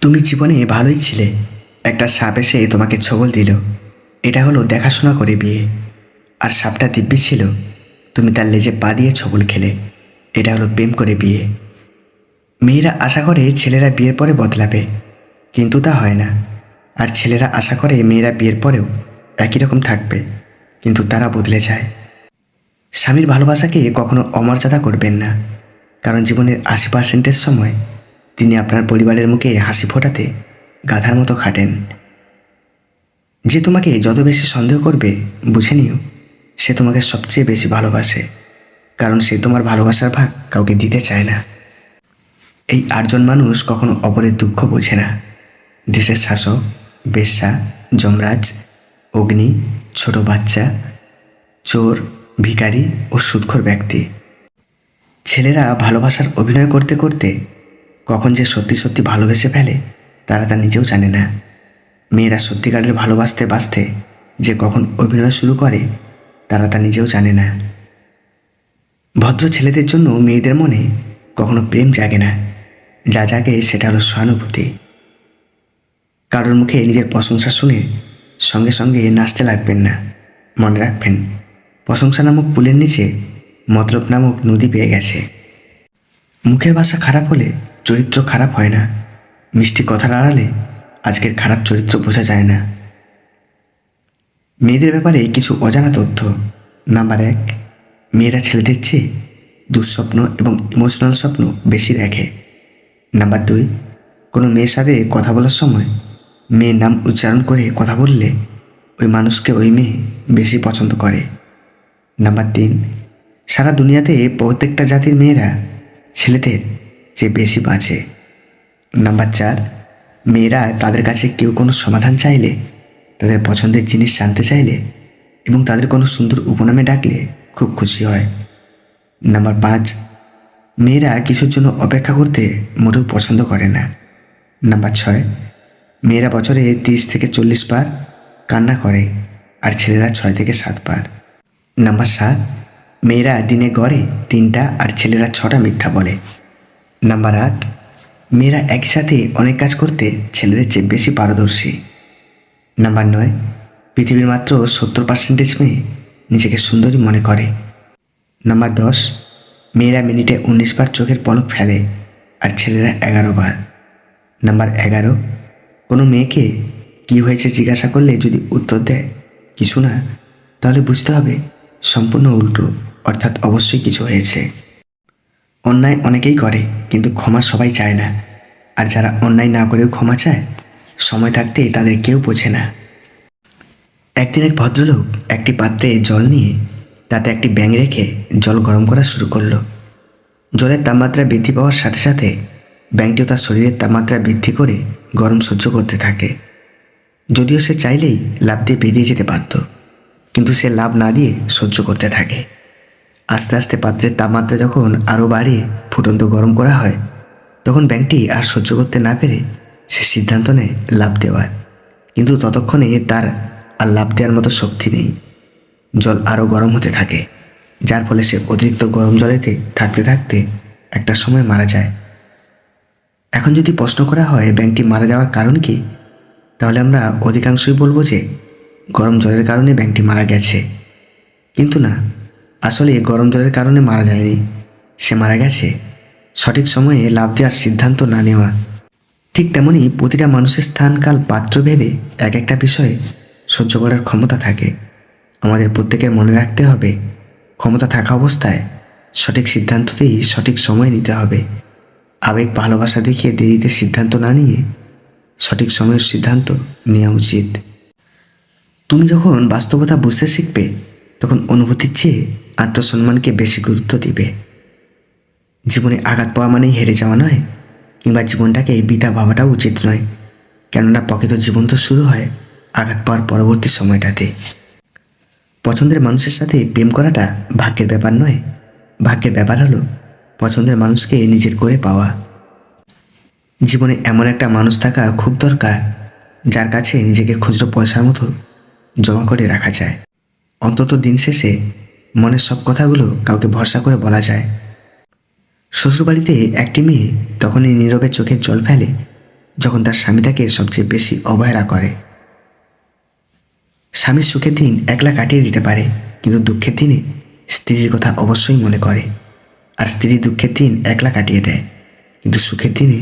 তুমি জীবনে ভালোই ছিলে। একটা সাপ এসে তোমাকে ছবল দিল, এটা হলো দেখাশোনা করে বিয়ে। আর সাপটা দিব্যি ছিল, তুমি তার লেজে পা দিয়ে ছবল খেলে, এটা হলো প্রেম করে বিয়ে। মেয়েরা আশা করে ছেলেরা বিয়ের পরে বদলাবে, কিন্তু তা হয় না। আর ছেলেরা আশা করে মেয়েরা বিয়ের পরেও একই রকম থাকবে, কিন্তু তারা বদলে যায়। স্বামীর ভালোবাসাকে কখনো অমর্যাদা করবেন না, কারণ জীবনের 80% সময় তিনি আপনার পরিবারের মুখে হাসি ফোটাতে গাধার মতো খাটেন। যে তোমাকে যত বেশি সন্দেহ করবে, বুঝে নিও সে তোমাকে সবচেয়ে বেশি ভালোবাসে, কারণ সে তোমার ভালোবাসার ভাগ কাউকে দিতে চায় না। এই 8জন মানুষ কখনো অপরের দুঃখ বোঝে না: দেশের শাসক, বেশ্যা, যমরাজ, অগ্নি, ছোট বাচ্চা, চোর, ভিখারি ও সুদখোর ব্যক্তি। ছেলেরা ভালোবাসার অভিনয় করতে করতে কখন যে সত্যি সত্যি ভালোবেসে ফেলে তারা তা নিজেও জানে না। মেয়েরা সত্যিকারের ভালোবাসতে বাসতে যে কখন অভিনয় শুরু করে তারা তা নিজেও জানে না। ভদ্র ছেলেদের জন্য মেয়েদের মনে কখনো প্রেম জাগে না, যা জাগে সেটা হলো সহানুভূতি। কারোর মুখে নিজের প্রশংসা শুনে সঙ্গে সঙ্গে নাচতে লাগবেন না। মনে রাখবেন, প্রশংসা নামক পুলের নিচে মতলব নামক নদী পেয়ে গেছে। মুখের ভাষা খারাপ হলে চরিত্র খারাপ হয় না। মিষ্টি কথার আড়ালে আজকের খারাপ চরিত্র বোঝা যায় না। মেয়েদের ব্যাপারে কিছু অজানা তথ্য। নাম্বার 1, মেয়েরা ছেলেদের চেয়ে দুঃস্বপ্ন এবং ইমোশনাল স্বপ্ন বেশি দেখে। নাম্বার 2, কোনো মেয়ের সাথে কথা বলার সময় মেয়ের নাম উচ্চারণ করে কথা বললে ওই মানুষকে ওই মেয়ে বেশি পছন্দ করে। নাম্বার 3, সারা দুনিয়াতে প্রত্যেকটা জাতির মেয়েরা ছেলেদের চেয়ে বেশি বাঁচে। নাম্বার 4, মেয়েরা তাদের কাছে কেউ কোনো সমাধান চাইলে, তাদের পছন্দের জিনিস জানতে চাইলে এবং তাদের কোনো সুন্দর উপনামে ডাকলে খুব খুশি হয়। নাম্বার 5, মেয়েরা কিছুর জন্য অপেক্ষা করতে মোটেও পছন্দ করে না। নাম্বার 6, মেয়েরা বছরে 30 থেকে 40 বার কান্না করে, আর ছেলেরা 6 থেকে 7 বার। নাম্বার 7, মেয়েরা দিনে গড়ে 3টা আর ছেলেরা 6টা মিথ্যা বলে। নাম্বার 8, মেয়েরা একসাথে অনেক কাজ করতে ছেলেদের চেয়ে বেশি পারদর্শী। নাম্বার 9, পৃথিবীর মাত্র 70% মেয়ে নিজেকে সুন্দরী মনে করে। নাম্বার 10, মেয়েরা মিনিটে 19 বার চোখের পলক ফেলে, আর ছেলেরা 11 বার। নাম্বার 11, কোনো মেয়েকে কী হয়েছে জিজ্ঞাসা করলে যদি উত্তর দেয় কিছু না, তাহলে বুঝতে হবে সম্পূর্ণ উল্টো, অর্থাৎ অবশ্যই কিছু হয়েছে। অন্যায় অনেকেই করে, কিন্তু ক্ষমা সবাই চায় না। আর যারা অন্যায় না করেও ক্ষমা চায়, সময় থাকতে তাদের কেউ বোঝে না। একদিন এক ভদ্রলোক একটি পাত্রে জল নিয়ে তাতে একটি ব্যাঙ রেখে জল গরম করা শুরু করলো। জলের তাপমাত্রা বৃদ্ধি পাওয়ার সাথে সাথে ব্যাঙটিও তার শরীরের তাপমাত্রা বৃদ্ধি করে গরম সহ্য করতে থাকে। যদিও সে চাইলেই লাফ দিয়ে বেরিয়ে যেতে পারত, কিন্তু সে লাফ না দিয়ে সহ্য করতে থাকে। আস্তে আস্তে পাত্রের তাপমাত্রা যখন আরও বাড়িয়ে ফুটন্ত গরম করা হয়, তখন ব্যাঙটি আর সহ্য করতে না পেরে সে সিদ্ধান্ত নেয় লাফ দেওয়ার। কিন্তু ততক্ষণে তার আর লাফ দেওয়ার মতো শক্তি নেই। জল আরও গরম হতে থাকে, যার ফলে সে অতিরিক্ত গরম জলেতে থাকতে থাকতে একটা সময় মারা যায়। এখন যদি প্রশ্ন করা হয় ব্যাঙটি মারা যাওয়ার কারণ কি, তাহলে আমরা অধিকাংশই বলবো যে গরম জলের কারণে ব্যাঙটি মারা গেছে। কিন্তু না, আসলে গরম জলের কারণে মারা যায়নি। সে মারা গেছে সঠিক সময়ে লাফ দেওয়ার সিদ্ধান্ত না নেওয়া। ঠিক তেমনই প্রতিটা মানুষের স্থান, কাল, পাত্রভেদে এক একটা বিষয়ে সহ্য করার ক্ষমতা থাকে। আমাদের প্রত্যেকের মনে রাখতে হবে, ক্ষমতা থাকা অবস্থায় সঠিক সিদ্ধান্ততেই সঠিক সময় নিতে হবে। আবেগ, ভালোবাসা দেখিয়ে দেরিতে সিদ্ধান্ত না নিয়ে সঠিক সময়ের সিদ্ধান্ত নেওয়া উচিত। তুমি যখন বাস্তবতা বুঝতে শিখবে, তখন অনুভূতির চেয়ে আত্মসম্মানকে বেশি গুরুত্ব দিবে। জীবনে আঘাত পাওয়া মানেই হেরে যাওয়া নয়, কিংবা জীবনটাকে বৃথা ভাবাটাও উচিত নয়, কেননা প্রকৃত জীবন তো শুরু হয় আঘাত পাওয়ার পরবর্তী সময়টাতে। পছন্দের মানুষের সাথে প্রেম করাটা ভাগ্যের ব্যাপার নয়, ভাগ্যের ব্যাপার হলো পছন্দের মানুষকে নিজের করে পাওয়া। জীবনে এমন একটা মানুষ থাকা খুব দরকার, যার কাছে নিজেকে খুচরো পয়সার মতো জমা করে রাখা যায়। অন্তত দিন শেষে মনের সব কথাগুলো কাউকে ভরসা করে বলা যায়। শ্বশুরবাড়িতে একটি মেয়ে তখনই নীরবে চোখের জল ফেলে যখন তার স্বামী তাকে সবচেয়ে বেশি অবহেলা করে। স্বামীর সুখের দিন একলা কাটিয়ে দিতে পারে, কিন্তু দুঃখের দিনে স্ত্রীর কথা অবশ্যই মনে করে। আর স্ত্রী দুঃখের দিন একলা কাটিয়ে দেয়, কিন্তু সুখের দিনে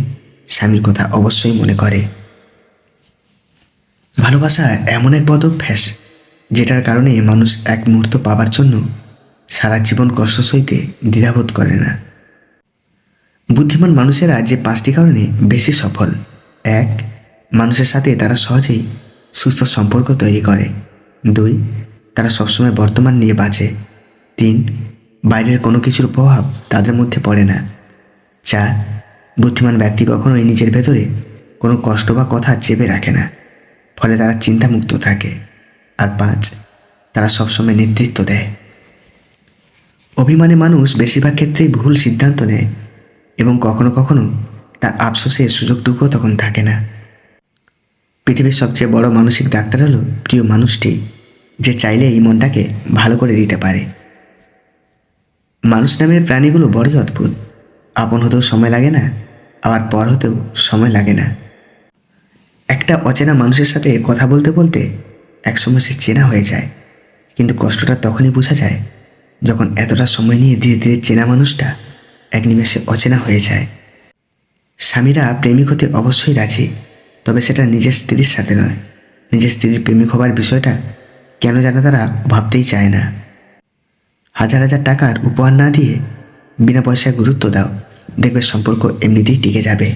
স্বামীর কথা অবশ্যই মনে করে। ভালোবাসা এমন এক বদ অভ্যাস যেটার কারণে মানুষ এক মুহূর্ত পাবার জন্য সারা জীবন কষ্ট সইতে দ্বিধাবোধ করে না। বুদ্ধিমান মানুষেরা যে 5টি কারণে বেশি সফল: 1. মানুষের সাথে তারা সহজেই সুস্থ সম্পর্ক তৈরি করে। 2. তারা সবসময় বর্তমান নিয়ে বাঁচে। 3. বাইরের কোনো কিছুর প্রভাব তাদের মধ্যে পড়ে না। 4. বুদ্ধিমান ব্যক্তি কখনোই নিজের ভেতরে কোনো কষ্ট বা কথা চেপে রাখে না, ফলে তারা চিন্তামুক্ত থাকে। আর 5. তারা সবসময় নেতৃত্ব দেয়। অভিমানী মানুষ বেশিরভাগ ক্ষেত্রেই ভুল সিদ্ধান্ত নেয় এবং কখনো কখনো তার আফসোসের সুযোগটুকুও তখন থাকে না। পৃথিবীর সবচেয়ে বড় মানসিক ডাক্তার হলো প্রিয় মানুষটি, যে চাইলে এই মনটাকে ভালো করে দিতে পারে। মানুষ নামের প্রাণীগুলো বড়ই অদ্ভুত। আপন হতেও সময় লাগে না, আবার পর হতেও সময় লাগে না। একটা অচেনা মানুষের সাথে কথা বলতে বলতে একসময় সে চেনা হয়ে যায়, কিন্তু কষ্টটা তখনই বোঝা যায় যখন এতটা সময় নিয়ে ধীরে ধীরে চেনা মানুষটা এক নিমেষে অচেনা হয়ে যায়। স্বামীরা প্রেমিক হতে অবশ্যই রাজি, তবে সেটা নিজের স্ত্রীর সাথে নয়। নিজের স্ত্রীর প্রেমিক হবার বিষয়টা কেন যেন তারা ভাবতেই চায় না। হাজার হাজার টাকার উপহার না দিয়ে বিনা পয়সায় গুরুত্ব দাও, দেখবে সম্পর্ক এমনিতেই টিকে যাবে।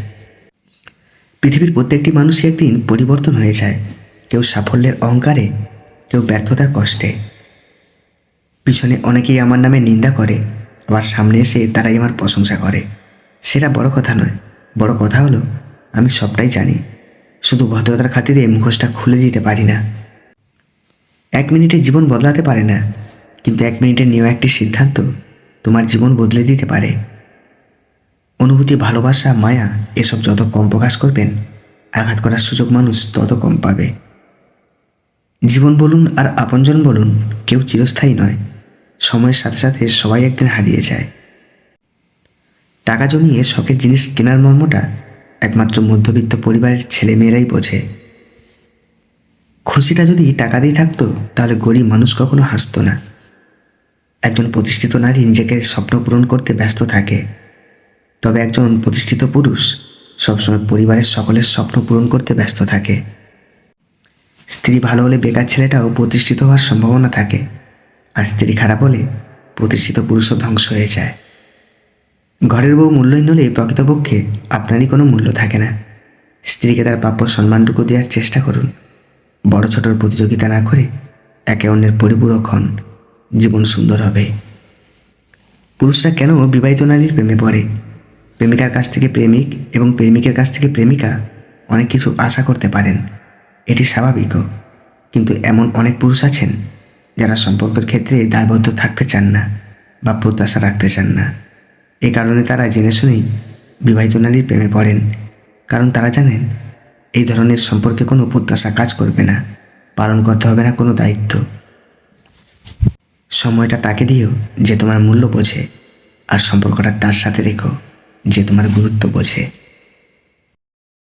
পৃথিবীর প্রত্যেকটি মানুষই একদিন পরিবর্তন হয়ে যায়, কেউ সাফল্যের অহংকারে, কেউ ব্যর্থতার কষ্টে। পিছনে অনেকেই আমার নামে নিন্দা করে, আবার সামনে এসে তারাই আমার প্রশংসা করে। সেটা বড় কথা নয়, বড় কথা হলো আমি সবটাই জানি, শুধু ভদ্রতার খাতিরে মুখোশটা খুলে দিতে পারি না। 1 মিনিটে জীবন বদলাতে পারে না, কিন্তু 1 মিনিটে নেওয়া একটি সিদ্ধান্ত তোমার জীবন বদলে দিতে পারে। অনুভূতি, ভালোবাসা, মায়া এসব যত কম প্রকাশ করবেন, আঘাত করার সুযোগ মানুষ তত কম পাবে। জীবন বলুন আর আপনজন বলুন, কেউ চিরস্থায়ী নয়। সময়ের সাথে সাথে সবাই একদিন হারিয়ে যায়। টাকা জমিয়ে শখের জিনিস কেনার মর্মটা একমাত্র মধ্যবিত্ত পরিবারের ছেলেমেয়েরাই বোঝে। খুশিটা যদি টাকা দিয়ে থাকতো, তাহলে গরিব মানুষ কখনো হাসতো না। একজন প্রতিষ্ঠিত নারী নিজেকে স্বপ্ন পূরণ করতে ব্যস্ত থাকে, তবে একজন প্রতিষ্ঠিত পুরুষ সবসময় পরিবারের সকলের স্বপ্ন পূরণ করতে ব্যস্ত থাকে। স্ত্রী ভালো হলে বেকার ছেলেটাও প্রতিষ্ঠিত হওয়ার সম্ভাবনা থাকে, আর স্ত্রী খারাপ হলে প্রতিষ্ঠিত পুরুষও ধ্বংস হয়ে যায়। ঘরের বউ মূল্যহীন হলে প্রকৃতপক্ষে আপনারই কোনো মূল্য থাকে না। স্ত্রীকে তার প্রাপ্য সম্মানটুকু দেওয়ার চেষ্টা করুন। বড় ছোটর প্রতিযোগিতা না করে একে অন্যের পরিপূরক হন, জীবন সুন্দর হবে। পুরুষরা কেন বিবাহিত নারীর প্রেমে পড়ে? প্রেমিকার কাছ থেকে প্রেমিক এবং প্রেমিকের কাছ থেকে প্রেমিকা অনেক কিছু আশা করতে পারেন, এটি স্বাভাবিকও। কিন্তু এমন অনেক পুরুষ আছেন যারা সম্পর্কের ক্ষেত্রে দায়বদ্ধ থাকতে চান না বা প্রত্যাশা রাখতে চান না। এ কারণে তারা জেনে শুনেই বিবাহিত নারীর প্রেমে পড়েন, কারণ তারা জানেন এই ধরনের সম্পর্কে কোনো প্রত্যাশা কাজ করবে না, পালন করতে হবে না কোনো দায়িত্ব। সময়টা তাকে দিও যে তোমার মূল্য বোঝে, আর সম্পর্কটা তার সাথে রেখো যে তোমার গুরুত্ব বোঝে।